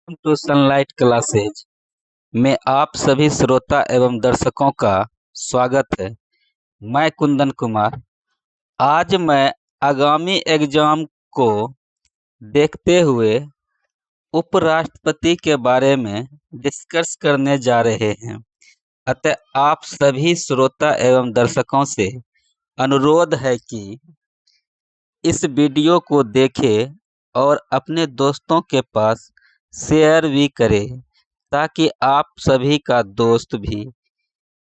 To sunlight classes में आप सभी श्रोता एवं दर्शकों का स्वागत है। मैं कुंदन कुमार। आज मैं आगामी एग्जाम को देखते हुए उपराष्ट्रपति के बारे में डिस्कस करने जा रहे हैं। अतः आप सभी श्रोता एवं दर्शकों से अनुरोध है कि इस वीडियो को देखें और अपने दोस्तों के पास शेयर भी करें ताकि आप सभी का दोस्त भी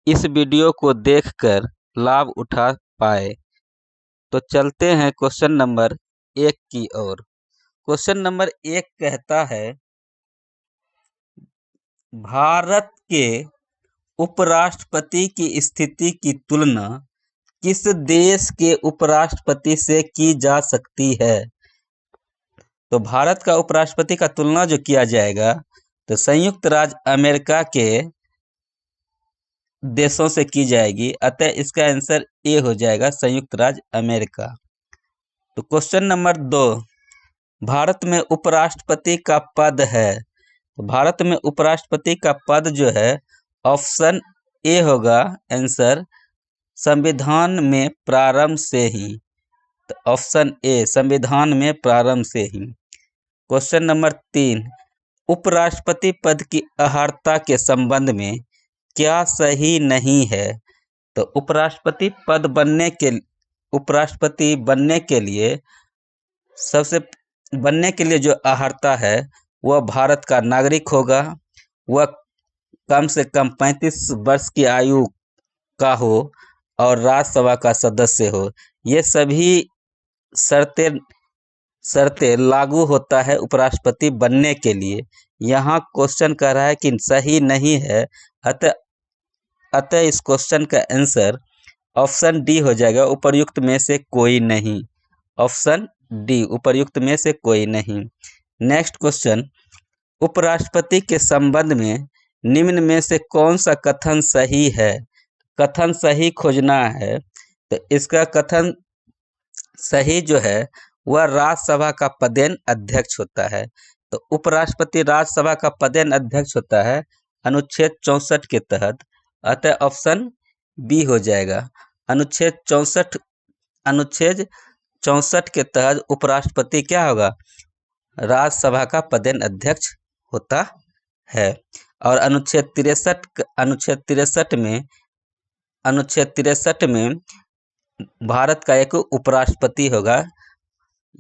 इस वीडियो को देखकर लाभ उठा पाए। तो चलते हैं क्वेश्चन नंबर 1 की ओर। क्वेश्चन नंबर 1 कहता है, भारत के उपराष्ट्रपति की स्थिति की तुलना किस देश के उपराष्ट्रपति से की जा सकती है? तो भारत का उपराष्ट्रपति का तुलना जो किया जाएगा तो संयुक्त राज्य अमेरिका के देशों से की जाएगी। अतः इसका आंसर ए हो जाएगा, संयुक्त राज्य अमेरिका। तो क्वेश्चन नंबर 2, भारत में उपराष्ट्रपति का पद है। तो भारत में उपराष्ट्रपति का पद जो है ऑप्शन ए होगा आंसर, संविधान में प्रारंभ से ही। तो ऑप्शन ए, संविधान में प्रारंभ से ही। क्वेश्चन नंबर 3, उपराष्ट्रपति पद की अर्हता के संबंध में क्या सही नहीं है? तो उपराष्ट्रपति बनने के लिए सबसे बनने के लिए जो अर्हता है वह भारत का नागरिक होगा, वह कम से कम 35 वर्ष की आयु का हो और राज्यसभा का सदस्य हो। ये सभी शर्तें लागू होता है उपराष्ट्रपति बनने के लिए। यहाँ क्वेश्चन कह रहा है कि सही नहीं है, अतः इस क्वेश्चन का आंसर ऑप्शन डी हो जाएगा, उपर्युक्त में से कोई नहीं। ऑप्शन डी, उपर्युक्त में से कोई नहीं। नेक्स्ट क्वेश्चन, उपराष्ट्रपति के संबंध में निम्न में से कौन सा कथन सही है? कथन सही खोजना है। तो इसका कथन सही जो है वह राज्यसभा का पदेन अध्यक्ष होता है। तो उपराष्ट्रपति राज्यसभा का पदेन अध्यक्ष होता है अनुच्छेद 64 के तहत। अतः ऑप्शन बी हो जाएगा। अनुच्छेद 64 के तहत उपराष्ट्रपति क्या होगा? राज्यसभा का पदेन अध्यक्ष होता है। और अनुच्छेद 63 में भारत का एक उपराष्ट्रपति होगा।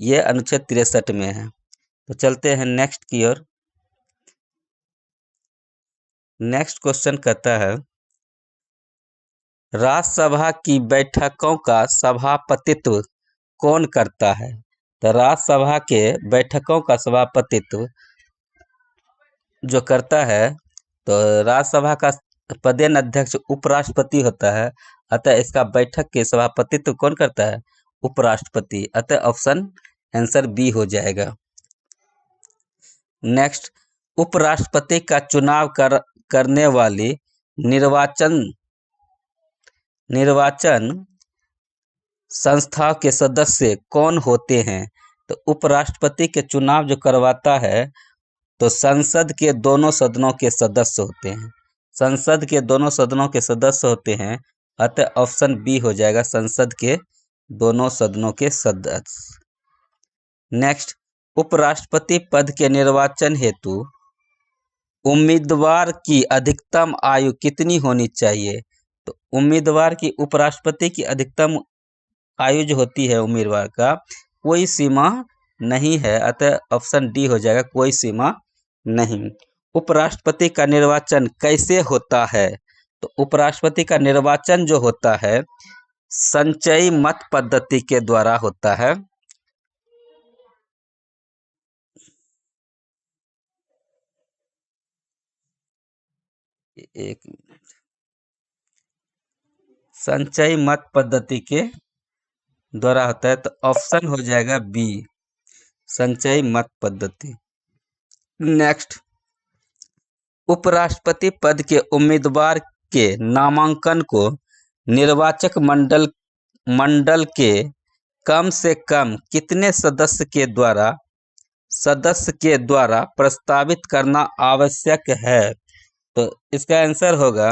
यह अनुच्छेद 63 में है। तो चलते हैं नेक्स्ट की ओर। नेक्स्ट क्वेश्चन कहता है, राज्यसभा की बैठकों का सभापतित्व कौन करता है? तो राज्यसभा के बैठकों का सभापतित्व जो करता है तो राज्यसभा का पदेन अध्यक्ष उपराष्ट्रपति होता है। अतः इसका बैठक के सभापतित्व कौन करता है? उपराष्ट्रपति। अतः ऑप्शन आंसर बी हो जाएगा। नेक्स्ट, उपराष्ट्रपति का चुनाव करने वाली निर्वाचन संस्था के सदस्य कौन होते हैं? तो उपराष्ट्रपति के चुनाव जो करवाता है तो संसद के दोनों सदनों के सदस्य होते हैं। संसद के दोनों सदनों के सदस्य होते हैं। अतः ऑप्शन बी हो जाएगा, संसद के दोनों सदनों के सदस्य। नेक्स्ट, उपराष्ट्रपति पद के निर्वाचन हेतु उम्मीदवार की अधिकतम आयु कितनी होनी चाहिए? तो उम्मीदवार की, उपराष्ट्रपति की अधिकतम आयु जो होती है उम्मीदवार का, कोई सीमा नहीं है। अतः ऑप्शन डी हो जाएगा, कोई सीमा नहीं। उपराष्ट्रपति का निर्वाचन कैसे होता है? तो उपराष्ट्रपति का निर्वाचन जो होता है संचयी मत पद्धति के द्वारा होता है। एक मिनट, संचयी मत पद्धति के द्वारा होता है। तो ऑप्शन हो जाएगा बी, संचयी मत पद्धति। नेक्स्ट, उपराष्ट्रपति पद के उम्मीदवार के नामांकन को निर्वाचक मंडल के कम से कम कितने सदस्य के द्वारा सदस्य के द्वारा प्रस्तावित करना आवश्यक है। तो इसका आंसर होगा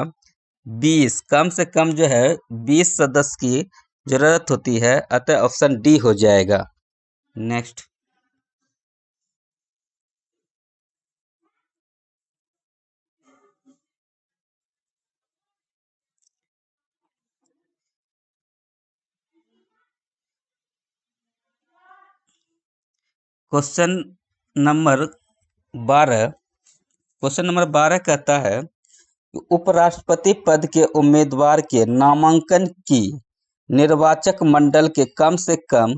20। कम से कम जो है 20 सदस्य की जरूरत होती है, अतः ऑप्शन डी हो जाएगा। Next, question number 12। Question number 12 कहता है कि उपराष्ट्रपति पद के उम्मीदवार के नामांकन की निर्वाचक मंडल के कम से कम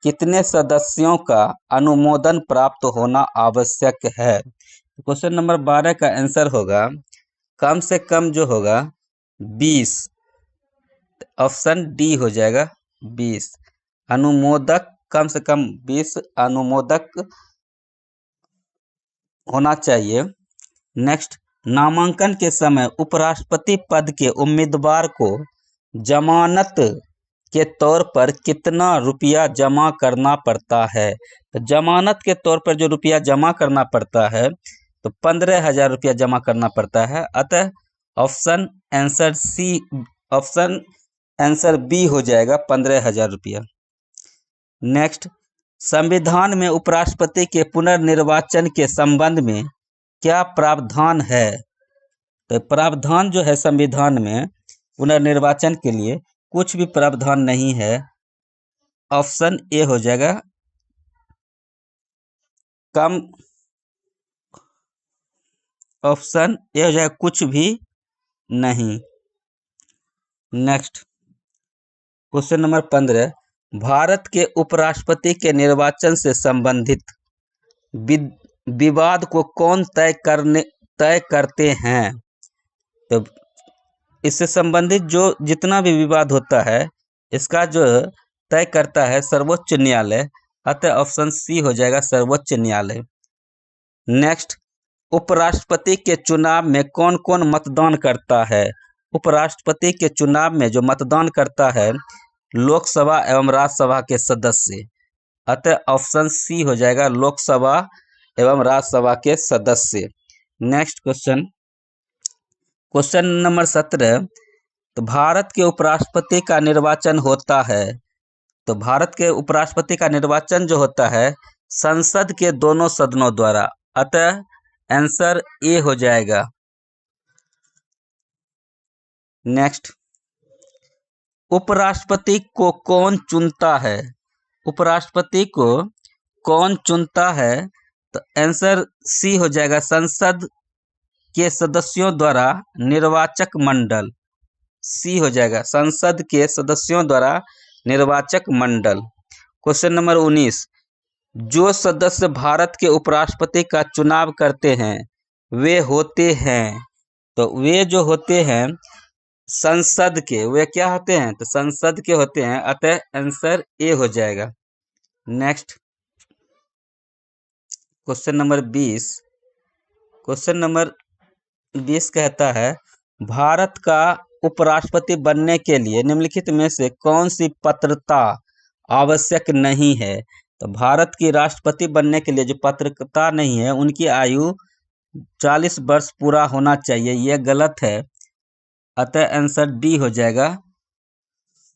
कितने सदस्यों का अनुमोदन प्राप्त होना आवश्यक है। क्वेश्चन नंबर 12 का आंसर होगा कम से कम जो होगा 20। ऑप्शन डी हो जाएगा 20। अनुमोदक कम से कम 20 अनुमोदक होना चाहिए। नेक्स्ट, नामांकन के समय उपराष्ट्रपति पद के उम्मीदवार को जमानत के तौर पर कितना रुपया जमा करना पड़ता है। तो जमानत के तौर पर जो रुपया जमा करना पड़ता है तो 15,000 रुपया जमा करना पड़ता है। अतः ऑप्शन आंसर बी हो जाएगा 15,000 रुपया। नेक्स्ट, संविधान में उपराष्ट्रपति के पुनर्निर्वाचन के संबंध में क्या प्रावधान है। तो प्रावधान जो है संविधान में पुनर्निर्वाचन के लिए कुछ भी प्रावधान नहीं है। ऑप्शन ए हो जाएगा ऑप्शन ए हो जाएगा कुछ भी नहीं। Next, question number 15। भारत के उपराष्ट्रपति के निर्वाचन से संबंधित विवाद को कौन तय करते हैं। तो इससे संबंधित जो जितना भी विवाद होता है इसका जो तय करता है सर्वोच्च न्यायालय। अतः ऑप्शन सी हो जाएगा सर्वोच्च न्यायालय। नेक्स्ट, उपराष्ट्रपति के चुनाव में कौन कौन मतदान करता है। उपराष्ट्रपति के चुनाव में जो मतदान करता है लोकसभा एवं राज्यसभा के सदस्य। अतः ऑप्शन सी हो जाएगा लोकसभा एवं राज्यसभा के सदस्य। Next question number 17। तो भारत के उपराष्ट्रपति का निर्वाचन होता है। तो भारत के उपराष्ट्रपति का निर्वाचन जो होता है संसद के दोनों सदनों द्वारा। अतः आंसर ए हो जाएगा। नेक्स्ट, उपराष्ट्रपति को कौन चुनता है। उपराष्ट्रपति को कौन चुनता है। तो आंसर सी हो जाएगा संसद के सदस्यों द्वारा निर्वाचक मंडल। सी हो जाएगा संसद के सदस्यों द्वारा निर्वाचक मंडल। Question number 19। जो सदस्य भारत के उपराष्ट्रपति का चुनाव करते हैं वे होते हैं। तो वे जो होते हैं संसद के, वे क्या होते हैं। तो संसद के होते हैं। अतः आंसर ए हो जाएगा। Next, question number 20। Question number 20 कहता है भारत का उपराष्ट्रपति बनने के लिए निम्नलिखित में से कौन सी पात्रता आवश्यक नहीं है। तो भारत की राष्ट्रपति बनने के लिए जो पात्रता नहीं है उनकी आयु 40 वर्ष पूरा होना चाहिए। यह गलत है। अतः आंसर डी हो जाएगा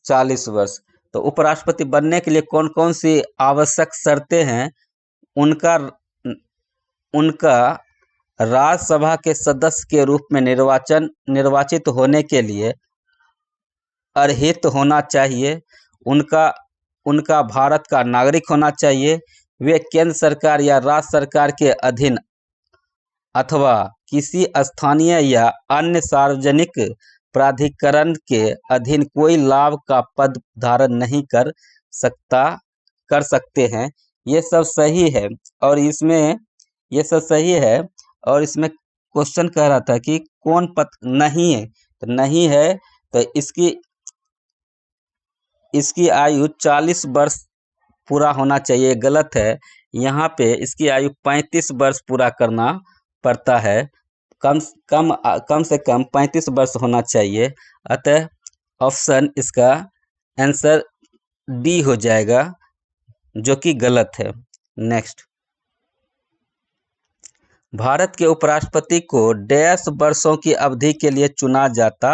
40 वर्ष। तो उपराष्ट्रपति बनने के लिए कौन कौन सी आवश्यक शर्तें हैं उनका राज्यसभा के सदस्य के रूप में निर्वाचित होने के लिए अर्हित होना चाहिए। उनका भारत का नागरिक होना चाहिए। वे केंद्र सरकार या राज्य सरकार के अधीन अथवा किसी स्थानीय या अन्य सार्वजनिक प्राधिकरण के अधीन कोई लाभ का पद धारण नहीं कर सकते हैं। ये सब सही है। और इसमें ये सब सही है। और इसमें क्वेश्चन कह रहा था कि कौन पद नहीं है। तो नहीं है तो इसकी आयु 40 वर्ष पूरा होना चाहिए। गलत है। यहाँ पे इसकी आयु 35 वर्ष पूरा करना पड़ता है। कम से कम 35 वर्ष होना चाहिए। अतः ऑप्शन इसका आंसर डी हो जाएगा जो कि गलत है। नेक्स्ट भारत के उपराष्ट्रपति को डैश वर्षों की अवधि के लिए चुना जाता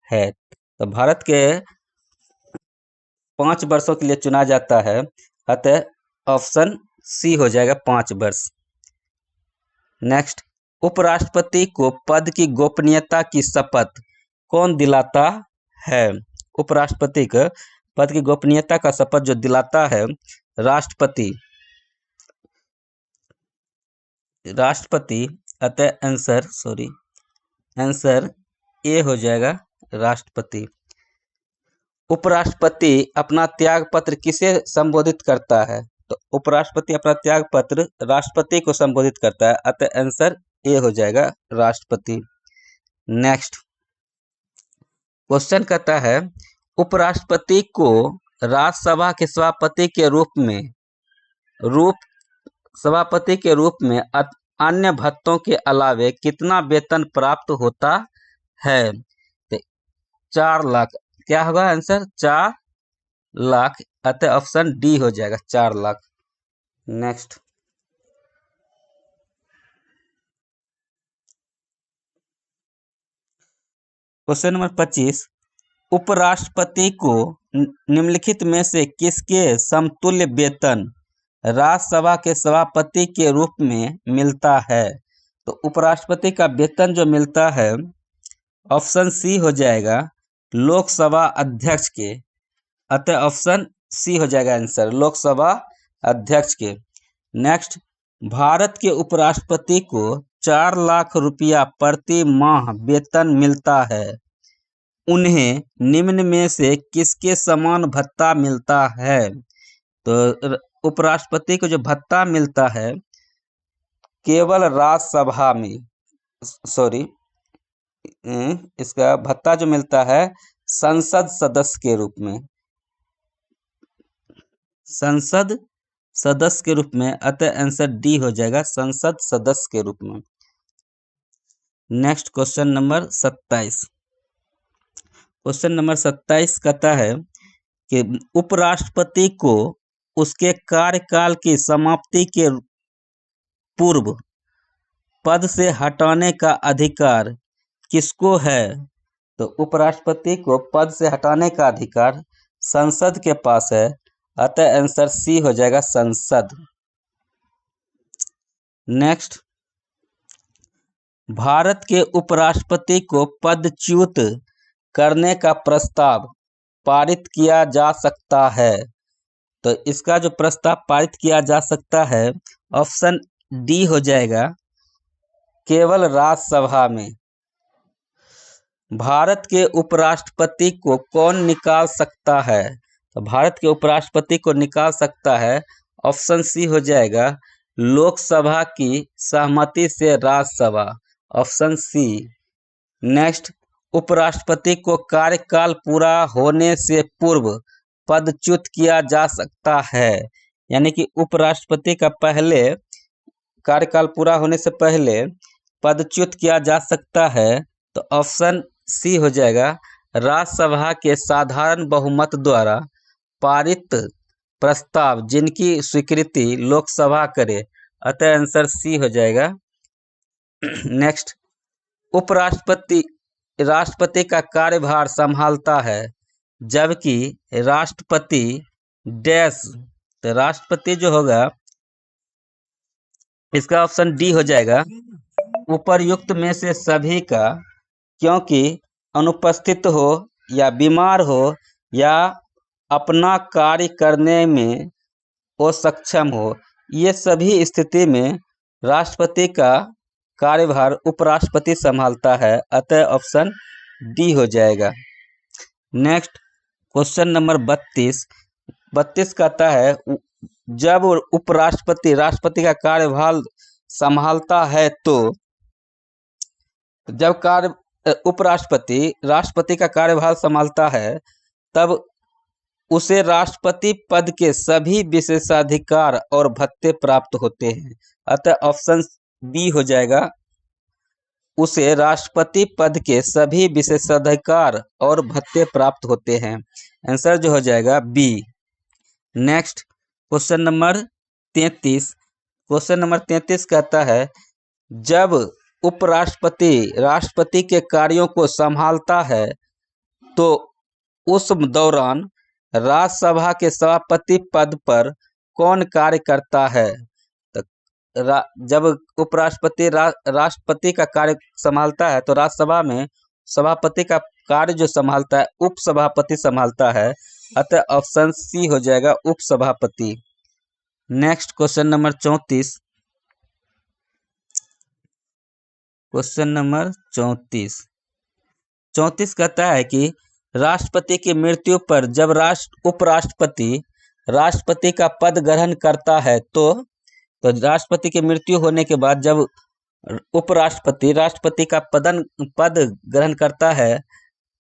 है। तो भारत के 5 वर्षों के लिए चुना जाता है, अतः ऑप्शन सी हो जाएगा 5 वर्ष। नेक्स्ट, उपराष्ट्रपति को पद की गोपनीयता की शपथ कौन दिलाता है? उपराष्ट्रपति को पद की गोपनीयता का शपथ जो दिलाता है, राष्ट्रपति। अतः आंसर ए हो जाएगा, राष्ट्रपति। उपराष्ट्रपति अपना त्याग पत्र किसे संबोधित करता है? तो उपराष्ट्रपति अपना त्याग पत्र राष्ट्रपति को संबोधित करता है, अतः आंसर ए हो जाएगा, राष्ट्रपति। नेक्स्ट क्वेश्चन कहता है, उपराष्ट्रपति को राज्यसभा के सभापति के रूप में अन्य भत्तों के अलावे कितना वेतन प्राप्त होता है? 4 लाख। क्या होगा आंसर? 4 लाख, अतः ऑप्शन डी हो जाएगा, 4 लाख। नेक्स्ट क्वेश्चन नंबर 25, उपराष्ट्रपति को निम्नलिखित में से किसके समतुल्य वेतन राज्यसभा के सभापति के रूप में मिलता है? तो उपराष्ट्रपति का वेतन जो मिलता है, ऑप्शन सी हो जाएगा, लोकसभा अध्यक्ष के, अतः ऑप्शन सी हो जाएगा आंसर, लोकसभा अध्यक्ष के। नेक्स्ट, भारत के उपराष्ट्रपति को 4 लाख रुपया प्रति माह वेतन मिलता है, उन्हें निम्न में से किसके समान भत्ता मिलता है? तो उपराष्ट्रपति को जो भत्ता मिलता है, केवल राज्यसभा में, इसका भत्ता जो मिलता है संसद सदस्य के रूप में, संसद सदस्य के रूप में, अतः आंसर डी हो जाएगा, संसद सदस्य के रूप में। Next question number 27। Question number 27 कहता है कि उपराष्ट्रपति को उसके कार्यकाल की समाप्ति के पूर्व पद से हटाने का अधिकार किसको है? तो उपराष्ट्रपति को पद से हटाने का अधिकार संसद के पास है, अतः आंसर सी हो जाएगा, संसद। नेक्स्ट, भारत के उपराष्ट्रपति को पदच्युत करने का प्रस्ताव पारित किया जा सकता है। तो इसका जो प्रस्ताव पारित किया जा सकता है, ऑप्शन डी हो जाएगा, केवल राज्यसभा में। भारत के उपराष्ट्रपति को कौन निकाल सकता है? तो भारत के उपराष्ट्रपति को निकाल सकता है, ऑप्शन सी हो जाएगा, लोकसभा की सहमति से राज्यसभा, ऑप्शन सी। नेक्स्ट, उपराष्ट्रपति को कार्यकाल पूरा होने से पूर्व पदच्युत किया जा सकता है, यानी कि उपराष्ट्रपति का पहले कार्यकाल पूरा होने से पहले पदच्युत किया जा सकता है, तो ऑप्शन सी हो जाएगा, राज्यसभा के साधारण बहुमत द्वारा पारित प्रस्ताव जिनकी स्वीकृति लोकसभा करे, अतः आंसर सी हो जाएगा। नेक्स्ट, राष्ट्रपति का कार्यभार संभालता है, जबकि राष्ट्रपति डैश, तो राष्ट्रपति जो होगा, इसका ऑप्शन डी हो जाएगा, उपर्युक्त में से सभी का, क्योंकि अनुपस्थित हो या बीमार हो या अपना कार्य करने में असक्षम हो, ये सभी स्थिति में राष्ट्रपति का कार्यभार उपराष्ट्रपति संभालता है, अतः ऑप्शन डी हो जाएगा। नेक्स्ट क्वेश्चन नंबर 32 कहता है, जब उपराष्ट्रपति राष्ट्रपति का कार्यभार संभालता है, तो जब उपराष्ट्रपति राष्ट्रपति का कार्यभार संभालता है, तब उसे राष्ट्रपति पद के सभी विशेषाधिकार और भत्ते प्राप्त होते हैं, अतः ऑप्शन बी हो जाएगा, उसे राष्ट्रपति पद के सभी विशेषाधिकार और भत्ते प्राप्त होते हैं, आंसर जो हो जाएगा बी। नेक्स्ट क्वेश्चन नंबर 33 कहता है जब उपराष्ट्रपति राष्ट्रपति के कार्यों को संभालता है तो उस दौरान राज्यसभा के सभापति पद पर कौन कार्य करता है? तो जब उपराष्ट्रपति राष्ट्रपति का कार्य संभालता है तो राज्यसभा में सभापति का कार्य जो संभालता है उपसभापति संभालता है। अतः ऑप्शन सी हो जाएगा, उपसभापति। Next question number 34। Question number 34 कहता है कि राष्ट्रपति की मृत्यु पर जब उपराष्ट्रपति राष्ट्रपति का पद ग्रहण करता है तो राष्ट्रपति की मृत्यु होने के बाद जब उपराष्ट्रपति राष्ट्रपति का पद ग्रहण करता है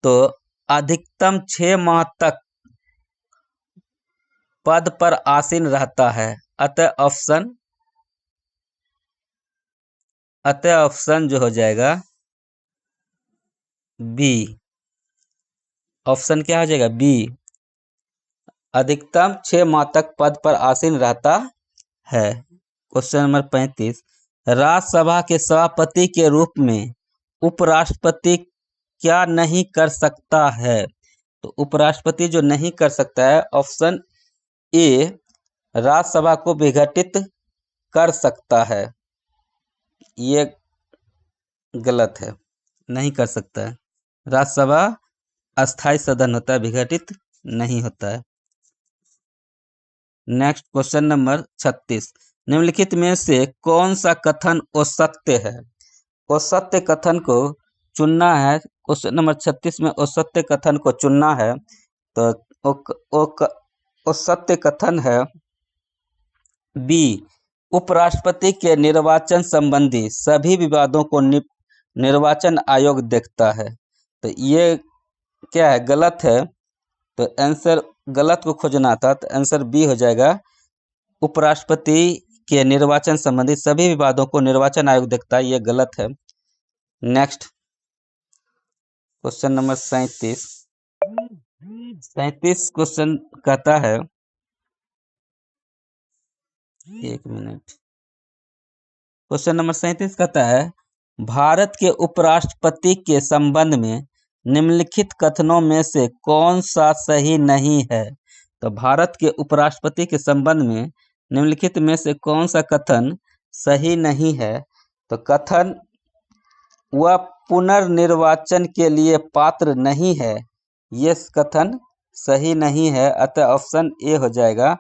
तो अधिकतम 6 माह तक पद पर आसीन रहता है। अतः ऑप्शन जो हो जाएगा बी। ऑप्शन क्या हो जाएगा? बी। अधिकतम 6 माह तक पद पर आसीन रहता है। Question number 35। राज्यसभा के सभापति के रूप में उपराष्ट्रपति क्या नहीं कर सकता है? तो उपराष्ट्रपति जो नहीं कर सकता है, ऑप्शन ए, राज्यसभा को विघटित कर सकता है। ये गलत है, नहीं कर सकता है। राज्यसभा अस्थायी सदन होता है, विघटित नहीं होता है। Next question number 36। निम्नलिखित में से कौन सा कथन असत्य है? असत्य कथन को चुनना है। क्वेश्चन नंबर 36 में असत्य कथन को चुनना है। तो असत्य कथन है बी, उपराष्ट्रपति के निर्वाचन संबंधी सभी विवादों को निर्वाचन आयोग देखता है। तो ये क्या है? गलत है। तो आंसर गलत को खोजना था, तो आंसर बी हो जाएगा, उपराष्ट्रपति के निर्वाचन संबंधी सभी विवादों को निर्वाचन आयोग देखता है। ये गलत है। Next question number 37। 37 क्वेश्चन कहता है, एक मिनट। क्वेश्चन नंबर 37 कहता है, भारत के उपराष्ट्रपति के संबंध में निम्नलिखित कथनों में से कौन सा सही नहीं है? तो भारत के उपराष्ट्रपति के संबंध में निम्नलिखित में से कौन सा कथन सही नहीं है? तो कथन, वह पुनर्निर्वाचन के लिए पात्र नहीं है, ये कथन सही नहीं है। अतः ऑप्शन ए हो जाएगा,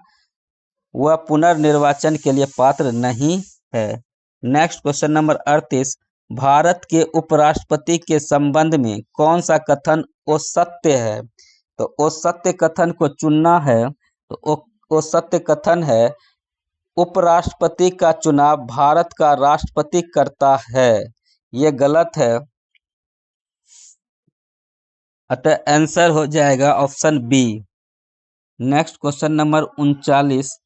वह पुनर्निर्वाचन के लिए पात्र नहीं है। Next question number 38। भारत के उपराष्ट्रपति के संबंध में कौन सा कथन असत्य है? तो असत्य कथन को चुनना है। तो असत्य कथन है, उपराष्ट्रपति का चुनाव भारत का राष्ट्रपति करता है। ये गलत है। अतः आंसर हो जाएगा option B. Next question number 39।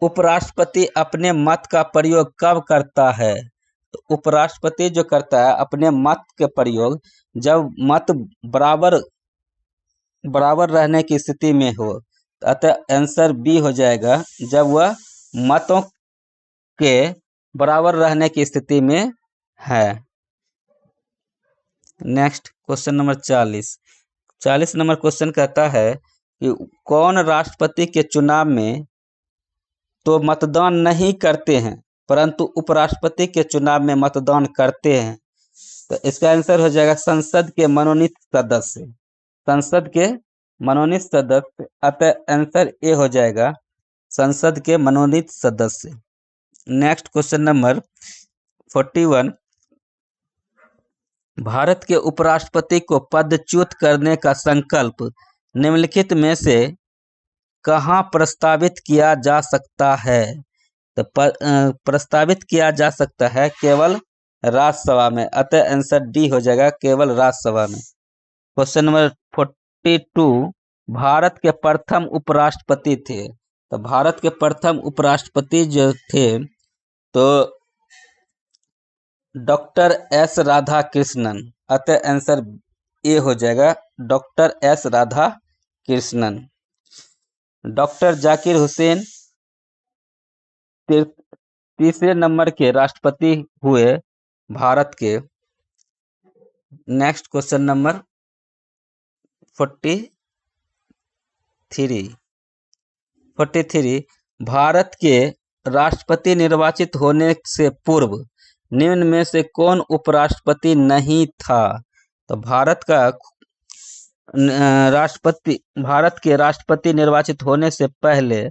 उपराष्ट्रपति अपने मत का प्रयोग कब करता है? तो उपराष्ट्रपति जो करता है अपने मत के प्रयोग जब मत बराबर रहने की स्थिति में हो। अतः आंसर बी हो जाएगा, जब वह मतों के बराबर रहने की स्थिति में है। Next question number 40 number question कहता है कि कौन राष्ट्रपति के चुनाव में तो मतदान नहीं करते हैं परंतु उपराष्ट्रपति के चुनाव में मतदान करते हैं? तो इसका आंसर हो जाएगा संसद के मनोनीत सदस्य। संसद के मनोनीत सदस्य। अतः आंसर ए हो जाएगा, संसद के मनोनीत सदस्य। Next question number 41। भारत के उपराष्ट्रपति को पदच्युत करने का संकल्प निम्नलिखित में से कहाँ प्रस्तावित किया जा सकता है? तो प्रस्तावित किया जा सकता है केवल राज्यसभा में। अतः आंसर डी हो जाएगा, केवल राज्यसभा में। Question number 42। भारत के प्रथम उपराष्ट्रपति थे। तो भारत के प्रथम उपराष्ट्रपति जो थे तो डॉक्टर एस राधाकृष्णन। अतः आंसर ए हो जाएगा, doctor S Radhakrishnan. Doctor Zakir Hussain तीसरे नंबर के राष्ट्रपति हुए भारत के। नेक्स्ट क्वेश्चन नंबर 43 भारत के राष्ट्रपति निर्वाचित होने से पूर्व निम्न में से कौन उपराष्ट्रपति नहीं था? तो भारत के राष्ट्रपति निर्वाचित होने से पहले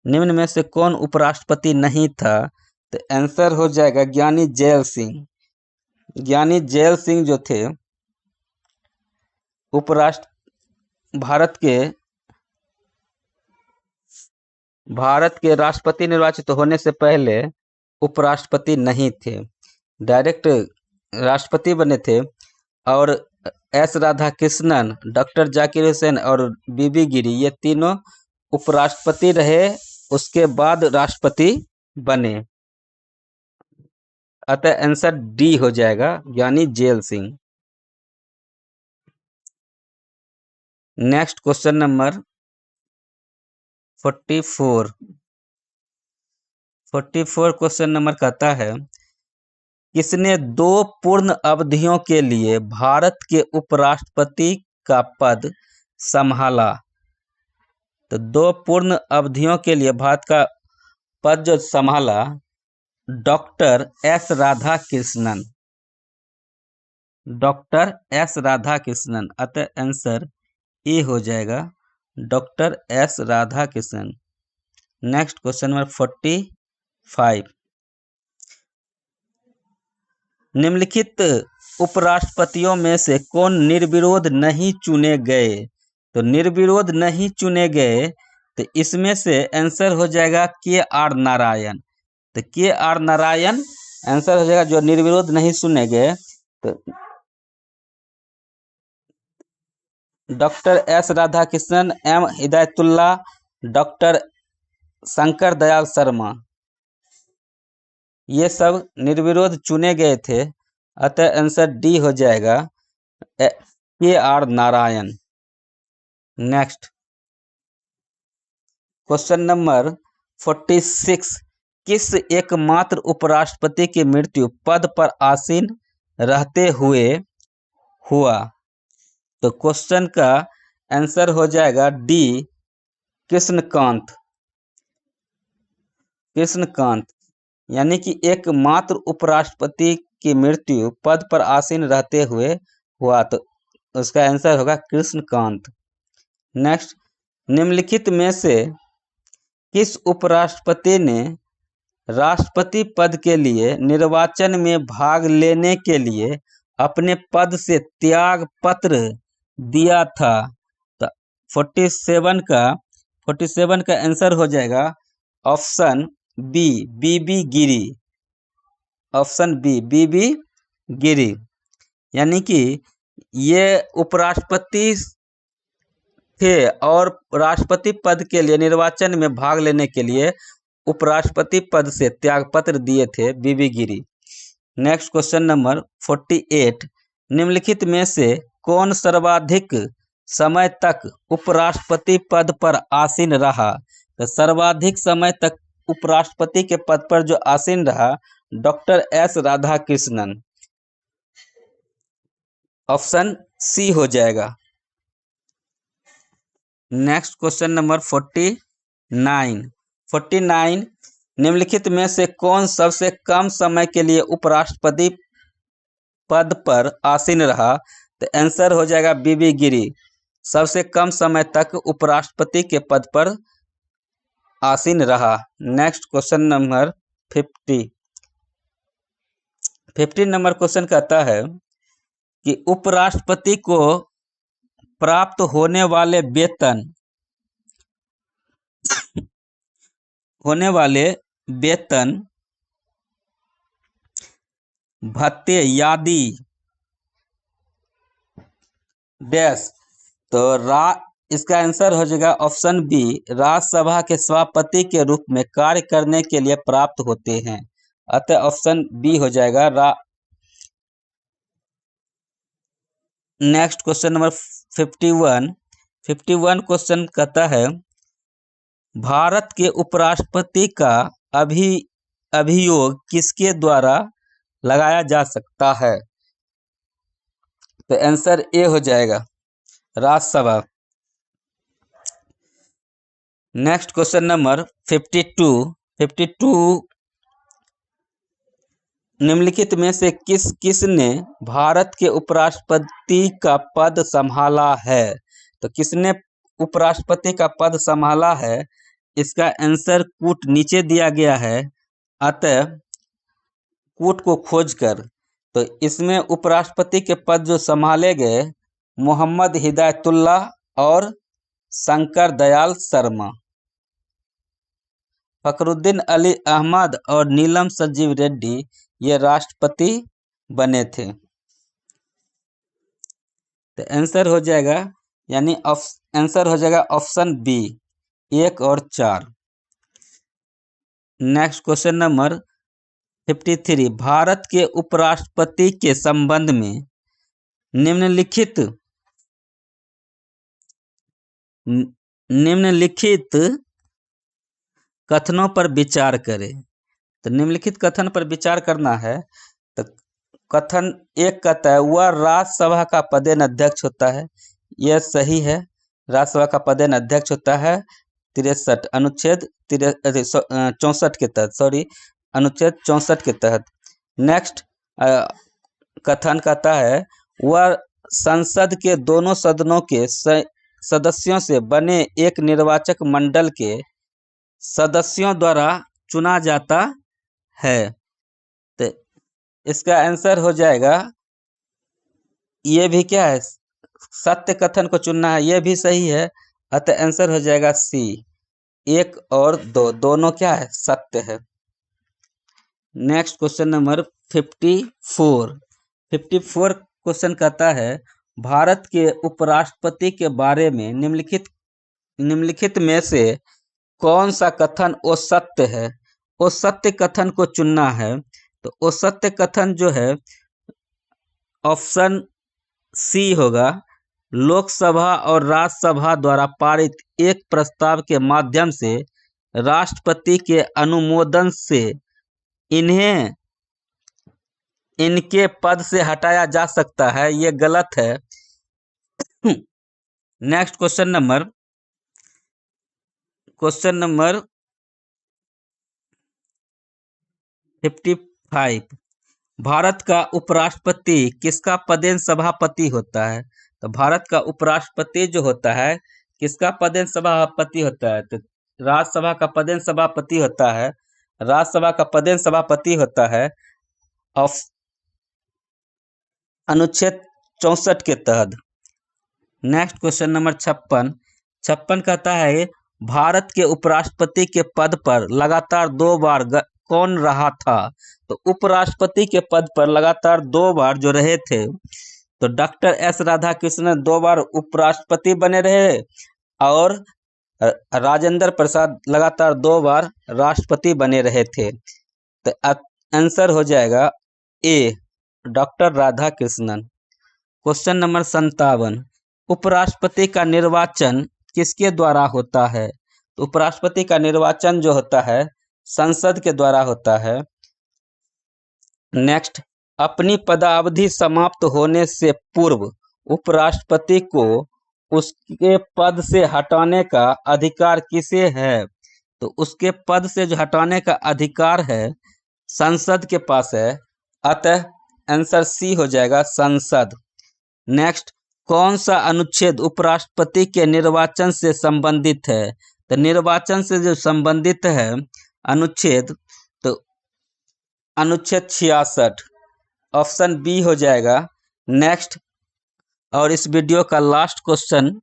निम्न में से कौन उपराष्ट्रपति नहीं था? तो आंसर हो जाएगा ज्ञानी जैल सिंह। ज्ञानी जैल सिंह जो थे भारत के राष्ट्रपति निर्वाचित होने से पहले उपराष्ट्रपति नहीं थे, डायरेक्ट राष्ट्रपति बने थे। और एस राधाकृष्णन, डॉक्टर जाकिर हुसैन और बीबी गिरी ये तीनों उपराष्ट्रपति रहे, उसके बाद राष्ट्रपति बने। अतः आंसर डी हो जाएगा ज्ञानी gel Singh. Next question number 44 question number कहता है किसने 2 पूर्ण अवधियों के लिए भारत के उपराष्ट्रपति का पद संभाला? तो 2 पूर्ण अवधियों के लिए भारत का पद जो संभाला डॉक्टर एस राधाकृष्णन। अतः आंसर ए हो जाएगा doctor S Radhakrishnan. Next question number 45 निम्नलिखित उपराष्ट्रपतियों में से कौन निर्विरोध नहीं चुने गए? तो निर्विरोध नहीं चुने गए तो इसमें से आंसर हो जाएगा के.आर. नारायण। तो के.आर. नारायण आंसर हो जाएगा जो निर्विरोध नहीं चुने गए। तो doctor S Radhakrishnan, M Hidayatullah, doctor Shankar Dayal Sharma ये सब निर्विरोध चुने गए थे। अतः आंसर डी हो जाएगा KR. Narayan. Next question number 46 किस एकमात्र उपराष्ट्रपति की मृत्यु पद पर आसीन रहते हुए हुआ? तो क्वेश्चन का आंसर हो जाएगा डी कृष्णकांत। यानी कि एकमात्र उपराष्ट्रपति की मृत्यु पद पर आसीन रहते हुए हुआ, तो उसका आंसर होगा कृष्णकांत। नेक्स्ट निम्नलिखित में से किस उपराष्ट्रपति ने राष्ट्रपति पद के लिए निर्वाचन में भाग लेने के लिए अपने पद से त्याग पत्र दिया था? तो 47 का आंसर हो जाएगा ऑप्शन बी बीबी गिरी। ऑप्शन बी बीबी गिरी। यानी कि ये उपराष्ट्रपति थे और राष्ट्रपति पद के लिए निर्वाचन में भाग लेने के लिए उपराष्ट्रपति पद से त्यागपत्र दिए थे बीबी गिरी। नेक्स्ट क्वेश्चन नंबर 48 निम्नलिखित में से कौन सर्वाधिक समय तक उपराष्ट्रपति पद पर आसीन रहा? तो सर्वाधिक समय तक उपराष्ट्रपति के पद पर जो आसीन रहा doctor S Radhakrishnan. Option C हो जाएगा। नेक्स्ट क्वेश्चन नंबर 49 निम्नलिखित में से कौन सबसे कम समय के लिए उपराष्ट्रपति पद पर आसीन रहा? तो आंसर हो जाएगा बीबी गिरी। सबसे कम समय तक उपराष्ट्रपति के पद पर आसीन रहा। Next question number 50 number question कहता है कि उपराष्ट्रपति को प्राप्त होने वाले वेतन भत्ते यादि डैश। तो इसका आंसर हो जाएगा ऑप्शन बी राज्यसभा के सभापति के रूप में कार्य करने के लिए प्राप्त होते हैं। अतः ऑप्शन बी हो जाएगा नेक्स्ट क्वेश्चन नंबर 51 क्वेश्चन कहता है भारत के उपराष्ट्रपति का अभियोग किसके द्वारा लगाया जा सकता है? तो आंसर ए हो जाएगा, राज्यसभा। नेक्स्ट क्वेश्चन नंबर 52 निम्नलिखित में से किसने भारत के उपराष्ट्रपति का पद संभाला है? तो किसने उपराष्ट्रपति का पद संभाला है? इसका आंसर कूट नीचे दिया गया है, अतः कूट को खोजकर। तो इसमें उपराष्ट्रपति के पद जो संभाले गए, मोहम्मद हिदायतुल्लाह और शंकर दयाल शर्मा। फखरुद्दीन अली अहमद और नीलम संजीव रेड्डी ये राष्ट्रपति बने थे। तो आंसर हो जाएगा, यानी आंसर हो जाएगा ऑप्शन बी, 1 और 4। नेक्स्ट क्वेश्चन नंबर 53 भारत के उपराष्ट्रपति के संबंध में निम्नलिखित कथनों पर विचार करें। तो निम्नलिखित कथन पर विचार करना है। तो कथन एक कहता है वह राज्यसभा का पदेन अध्यक्ष होता है, यह सही है। राज्यसभा का पदेन अध्यक्ष होता है 63 अनुच्छेद 64 के तहत, अनुच्छेद 64 के तहत। नेक्स्ट कथन कहता है वह संसद के दोनों सदनों के सदस्यों से बने एक निर्वाचक मंडल के सदस्यों द्वारा चुना जाता है। तो इसका आंसर हो जाएगा, ये भी क्या है, सत्य कथन को चुनना है, ये भी सही है, अतः आंसर हो जाएगा सी, 1 और 2 दोनों क्या है, सत्य है। नेक्स्ट क्वेश्चन नंबर 54 क्वेश्चन कहता है भारत के उपराष्ट्रपति के बारे में निम्नलिखित में से कौन सा कथन असत्य है? असत्य कथन को चुनना है। तो असत्य कथन जो है ऑप्शन सी होगा, लोकसभा और राज्यसभा द्वारा पारित एक प्रस्ताव के माध्यम से राष्ट्रपति के अनुमोदन से इन्हें इनके पद से हटाया जा सकता है, ये गलत है। नेक्स्ट क्वेश्चन नंबर 55 भारत का उपराष्ट्रपति किसका पदेन सभापति होता है? तो भारत का उपराष्ट्रपति जो होता है किसका पदेन सभापति होता है? तो राज्यसभा का पदेन सभापति होता है। राज्यसभा का पदेन सभापति होता है अनुच्छेद 64 के तहत। नेक्स्ट क्वेश्चन नंबर 56 कहता है भारत के उपराष्ट्रपति के पद पर लगातार 2 बार कौन रहा था? तो उपराष्ट्रपति के पद पर लगातार 2 बार जो रहे थे, तो डॉक्टर एस राधाकृष्णन 2 बार उपराष्ट्रपति बने रहे और राजेंद्र प्रसाद लगातार 2 बार राष्ट्रपति बने रहे थे। तो आंसर हो जाएगा ए, डॉक्टर राधाकृष्णन। क्वेश्चन नंबर 57 उपराष्ट्रपति का निर्वाचन किसके द्वारा होता है? तो उपराष्ट्रपति का निर्वाचन जो होता है संसद के द्वारा होता है। नेक्स्ट, अपनी पदावधि समाप्त होने से पूर्व उपराष्ट्रपति को उसके पद से हटाने का अधिकार किसे है? तो उसके पद से जो हटाने का अधिकार है संसद के पास है, अतः आंसर सी हो जाएगा, संसद। नेक्स्ट, कौन सा अनुच्छेद उपराष्ट्रपति के निर्वाचन से संबंधित है? तो निर्वाचन से जो संबंधित है अनुच्छेद, तो अनुच्छेद 66, ऑप्शन बी हो जाएगा। नेक्स्ट, और इस वीडियो का लास्ट क्वेश्चन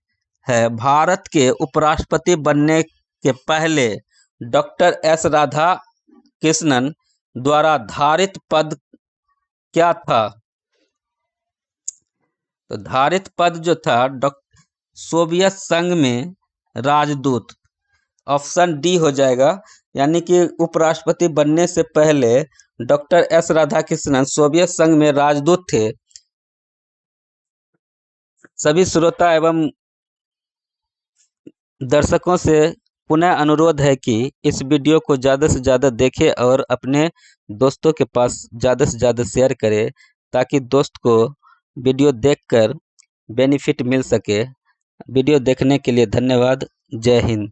है भारत के उपराष्ट्रपति बनने के पहले डॉक्टर एस राधाकृष्णन द्वारा धारित पद क्या था? तो धारित पद जो था सोवियत संघ में राजदूत, ऑप्शन डी हो जाएगा। यानी कि उपराष्ट्रपति बनने से पहले डॉक्टर एस राधाकृष्णन सोवियत संघ में राजदूत थे। सभी श्रोता एवं दर्शकों से पुनः अनुरोध है कि इस वीडियो को ज़्यादा से ज़्यादा देखें और अपने दोस्तों के पास ज़्यादा से ज़्यादा शेयर करें, ताकि दोस्त को वीडियो देखकर बेनिफिट मिल सके। वीडियो देखने के लिए धन्यवाद। जय हिंद।